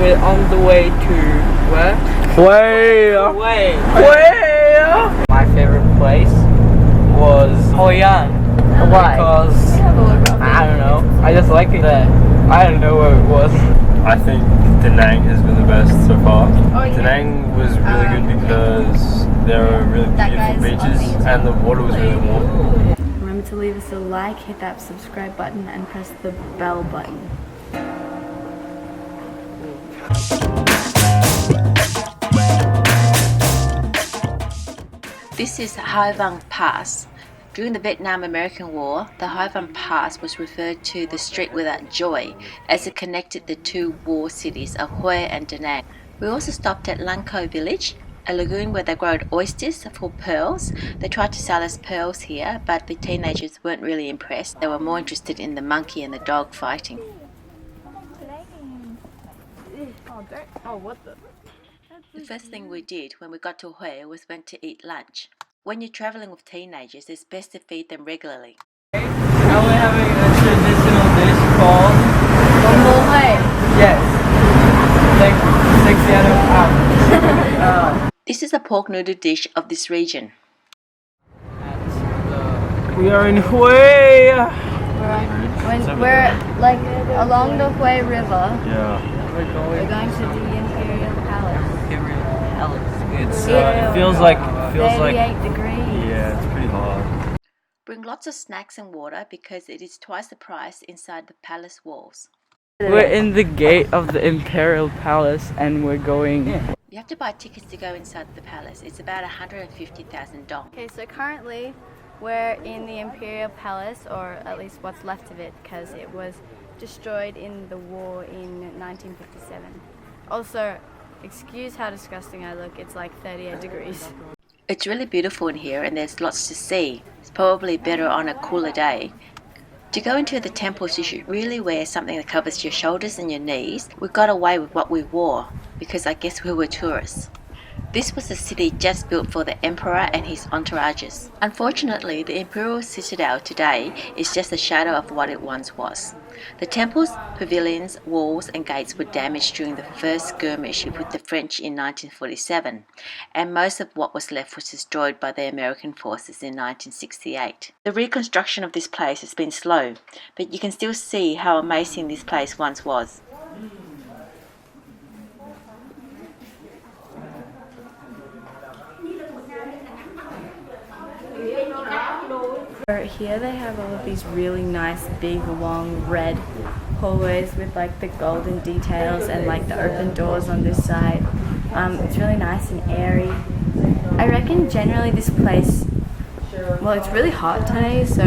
we're on the way to where? Huế. Huế. My favorite place was Hoi An. Why? Because I don't know. I just like it there. I don't know where it was. I think Da Nang has been the best so far. Oh, yeah. Da Nang was really good because there were really beautiful beaches and the water was really warm. Remember to leave us a like, hit that subscribe button and press the bell button. This is Havana Pass. During the Vietnam-American War, the Havana Pass was referred to the street without joy as it connected the two war cities of Hue and Da Nang. We also stopped at Lang Co village, a lagoon where they grow oysters for pearls. They tried to sell us pearls here, but the teenagers weren't really impressed. They were more interested in the monkey and the dog fighting. The first thing we did when we got to Hue was went to eat lunch. When you're traveling with teenagers, it's best to feed them regularly. Now we're having a traditional dish called yes. Like 6 This is a pork noodle dish of this region. We are in Hue. We're like along the Hue River. Yeah. We're going to the Imperial Palace. It's it feels like 38 degrees. Yeah, it's pretty hard. Bring lots of snacks and water because it is twice the price inside the palace walls. we're in the gate of the Imperial Palace and we're going. You have to buy tickets to go inside the palace. It's about 150,000 dong. Okay, so currently we're in the Imperial Palace, or at least what's left of it, because it was destroyed in the war in 1957. Also, excuse how disgusting I look, it's like 38 degrees. It's really beautiful in here and there's lots to see. It's probably better on a cooler day. To go into the temples, you should really wear something that covers your shoulders and your knees. We got away with what we wore because I guess we were tourists. This was a city just built for the emperor and his entourages. Unfortunately, the imperial citadel today is just a shadow of what it once was. The temples, pavilions, walls and gates were damaged during the first skirmish with the French in 1947, and most of what was left was destroyed by the American forces in 1968. The reconstruction of this place has been slow, but you can still see how amazing this place once was. Here they have all of these really nice, big, long, red hallways with like the golden details and like the open doors on this side. It's really nice and airy. I reckon generally this place, well, it's really hot today, so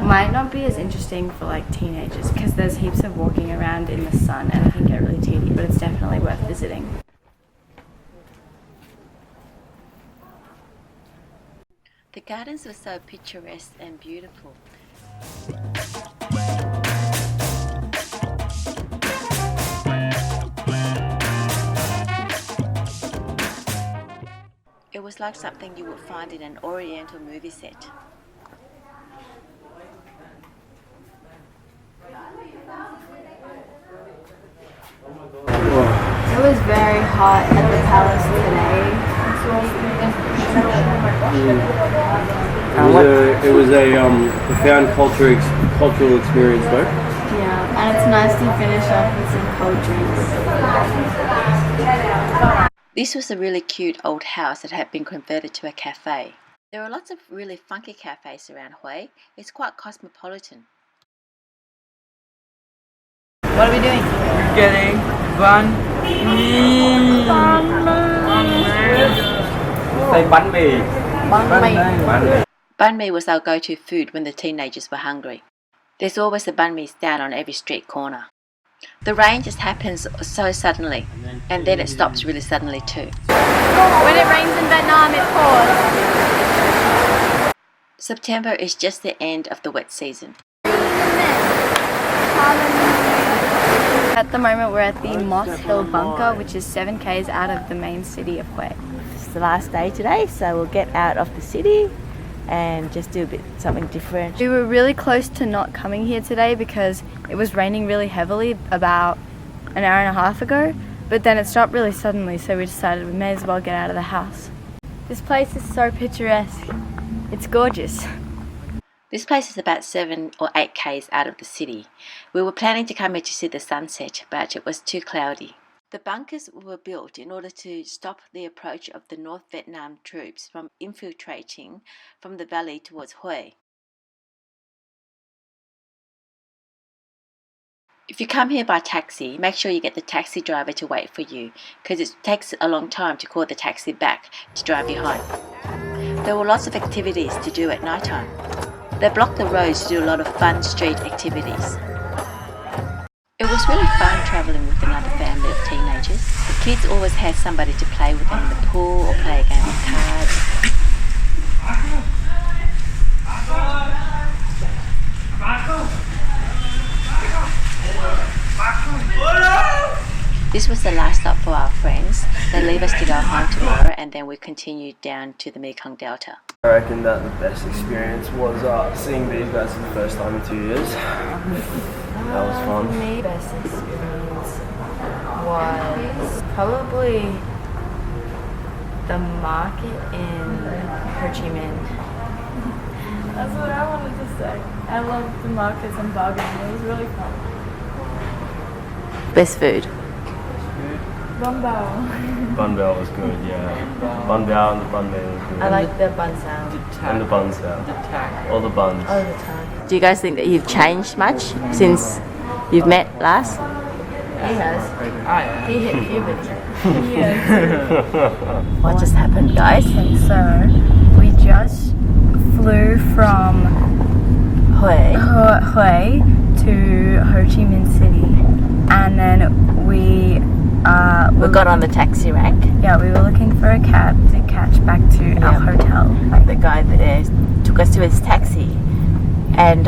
might not be as interesting for like teenagers because there's heaps of walking around in the sun and it can get really tedious, but it's definitely worth visiting. The gardens were so picturesque and beautiful. It was like something you would find in an Oriental movie set. It was very hot at the palace today. It was a profound cultural experience, though. Yeah, and it's nice to finish off with some cold drinks. This was a really cute old house that had been converted to a cafe. There are lots of really funky cafes around Hue. It's quite cosmopolitan. What are we doing? We're getting Banh Mi. Say Banh Mi. Banh Mi was our go-to food when the teenagers were hungry. There's always a banh mi stand on every street corner. The rain just happens so suddenly, and then it stops really suddenly too. When it rains in Vietnam, it pours. September is just the end of the wet season. At the moment we're at the Moss Hill Bunker, which is 7 k's out of the main city of Hue. It's the last day today, so we'll get out of the city and just do something different. We were really close to not coming here today because it was raining really heavily about an hour and a half ago, but then it stopped really suddenly, so we decided we may as well get out of the house. This place is so picturesque. It's gorgeous. This place is about 7 or 8 k's out of the city. We were planning to come here to see the sunset, but it was too cloudy. The bunkers were built in order to stop the approach of the North Vietnam troops from infiltrating from the valley towards Hue. If you come here by taxi, make sure you get the taxi driver to wait for you, because it takes a long time to call the taxi back to drive you home. There were lots of activities to do at night time. They blocked the roads to do a lot of fun street activities. It was really fun travelling with another family of teenagers. The kids always had somebody to play with them in the pool or play a game of cards. This was the last stop for our friends. They leave us to go home tomorrow, and then we continued down to the Mekong Delta. I reckon that the best experience was seeing these guys for the first time in 2 years. That was fun. For me, the best experience was probably the market in Ho Chi Minh. That's what I wanted to say. I love the markets and bargaining. It was really fun. Best food. Bun bao. Bun bao was good, yeah. Bun bao and the bun bao was good. I like the bun sound. And the buns, yeah. All the buns. All the time. Do you guys think that you've changed much since you've met last? He has. He hit puberty. What just happened, guys? Okay, so we just flew from Hue. Hue to Ho Chi Minh City, and then we got on the taxi rank. Yeah, we were looking for a cab to catch back to our hotel. The guy that took us to his taxi, and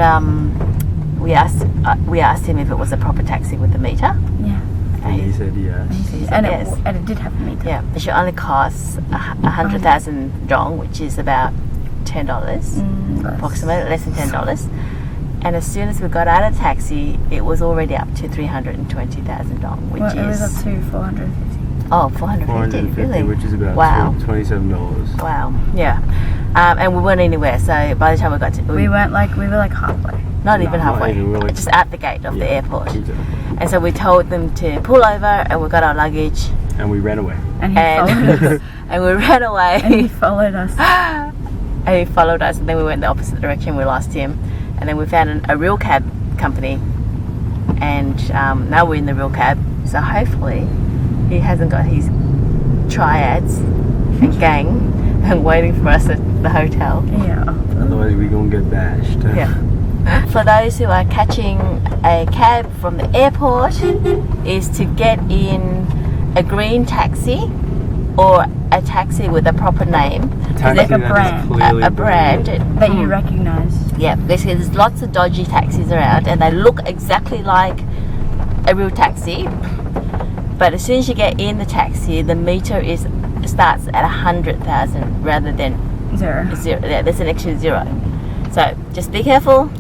we asked him if it was a proper taxi with a meter. Yeah. And he said yes. And yes. It did have a meter. Yeah, it should only cost 100,000 dong, which is about $10, approximately less than $10. And as soon as we got out of the taxi, it was already up to 320,000 dong, which It was up to 450. Oh, 450, really? Which is about $27. Wow, yeah. And we weren't anywhere, so by the time we got to... We were like halfway. Not even halfway. We were like, just at the gate of the airport. Exactly. And so we told them to pull over, and we got our luggage. And we ran away. And he followed us. And we ran away. And he followed us. And he followed us, and then we went the opposite direction. We lost him. And then we found a real cab company. And now we're in the real cab. So hopefully he hasn't got his triads and gang and waiting for us at the hotel. Yeah. Otherwise we're going to get bashed. Yeah. For those who are catching a cab from the airport, is to get in a green taxi or a taxi with a proper name. Like a brand. A brand. That you recognise. Yeah, basically there's lots of dodgy taxis around and they look exactly like a real taxi. But as soon as you get in the taxi, the meter starts at 100,000 rather than Zero. Yeah, there's an extra zero. So just be careful